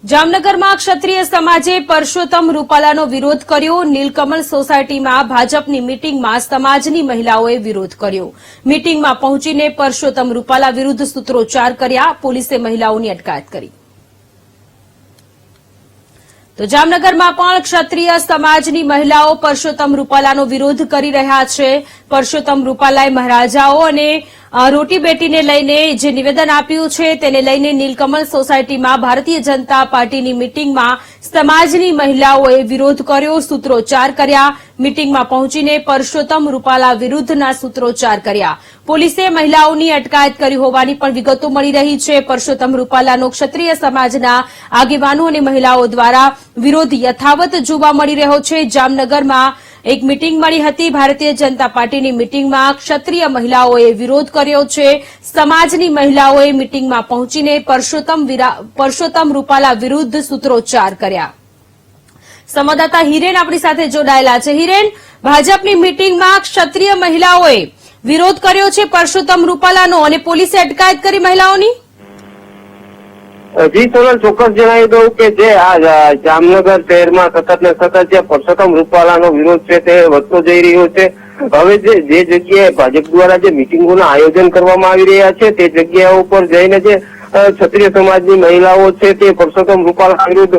જામનગરમાં ક્ષત્રિય સમાજે પરસોત્તમ રૂપાલાનો વિરોધ કર્યો। નીલકમલ સોસાયટીમાં ભાજપની મીટિંગમાં સમાજની મહિલાઓએ વિરોધ કર્યો। મીટિંગમાં પહોંચીને પરસોત્તમ રૂપાલા વિરુદ્ધ સૂત્રોચ્ચાર કર્યા। પોલીસે મહિલાઓની અટકાયત કરી। તો જામનગરમાં પણ ક્ષત્રિય સમાજની મહિલાઓ પરસોત્તમ રૂપાલાનો વિરોધ કરી રહ્યા છે। પરસોત્તમ રૂપાલાએ મહારાજાઓ અને રોટી બેટીને લઈને જે નિવેદન આપ્યું છે તેને લઈને નીલકમલ સોસાયટીમાં ભારતીય જનતા પાર્ટીની મીટિંગમાં સમાજની મહિલાઓએ વિરોધ કર્યો, સૂત્રોચ્ચાર કર્યા। મીટિંગમાં પહોંચીને પરસોત્તમ રૂપાલા વિરુદ્ધના સૂત્રોચ્ચાર કર્યા। પોલીસે મહિલાઓની અટકાયત કરી હોવાની પણ વિગતો મળી રહી છે। પરસોત્તમ રૂપાલાનો ક્ષત્રિય સમાજના આગેવાનો અને મહિલાઓ દ્વારા વિરોધ યથાવત જોવા મળી રહ્યો છે। જામનગરમાં એક મીટિંગ મળી હતી। ભારતીય જનતા પાર્ટીની મીટિંગમાં ક્ષત્રિય મહિલાઓએ વિરોધ કર્યો છે। સમાજની મહિલાઓએ મીટિંગમાં પહોંચીને પરસોત્તમ રૂપાલા વિરુદ્ધ સૂત્રોચ્ચાર કર્યા। સંવાદદાતા હિરેન આપણી સાથે જોડાયેલા છે। હિરેન, ભાજપની મીટિંગમાં ક્ષત્રિય મહિલાઓએ વિરોધ કર્યો છે પરસોત્તમ રૂપાલાનો અને પોલીસે અટકાયત કરી મહિલાઓની। જી સોનલ, ચોક્કસ જણાવી દઉં કે જે આ જામનગર શહેરમાં સતત ને સતત જે પરસોત્તમ રૂપાલાનો વિરોધ છે તે વધતો જઈ રહ્યો છે। હવે જે જગ્યાએ ભાજપ દ્વારા જે મિટિંગોના આયોજન કરવામાં આવી રહ્યા છે તે જગ્યાઓ ઉપર જઈને જે ક્ષત્રિય સમાજની મહિલાઓ છે તે પરસોત્તમ રૂપાલા વિરુદ્ધ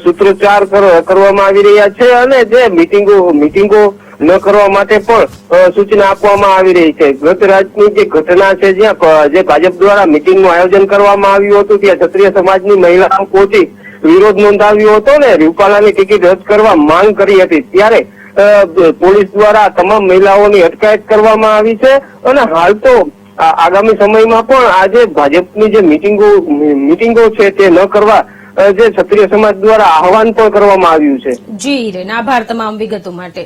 સૂત્રોચ્ચાર કરવામાં આવી રહ્યા છે અને જે મિટિંગો ન કરવા માટે પણ સૂચના આપવામાં આવી રહી છે। ગત રાતની જે ઘટના છે જ્યાં જે ભાજપ દ્વારા મિટિંગનું આયોજન કરવામાં આવ્યું હતું ત્યાં ક્ષત્રિય સમાજની મહિલાઓ પહોંચી વિરોધ નોંધાવ્યો હતો ને રૂપાલાની ટિકિટ રદ કરવા માંગ કરી હતી, ત્યારે પોલીસ દ્વારા તમામ મહિલાઓની અટકાયત કરવામાં આવી છે અને હાલ તો આગામી સમયમાં પણ આજે ભાજપની જે મિટિંગો છે તે ન કરવા જે ક્ષત્રિય સમાજ દ્વારા આહવાન પણ કરવામાં આવ્યું છે। જી હિરેન, આભાર તમામ વિગતો માટે।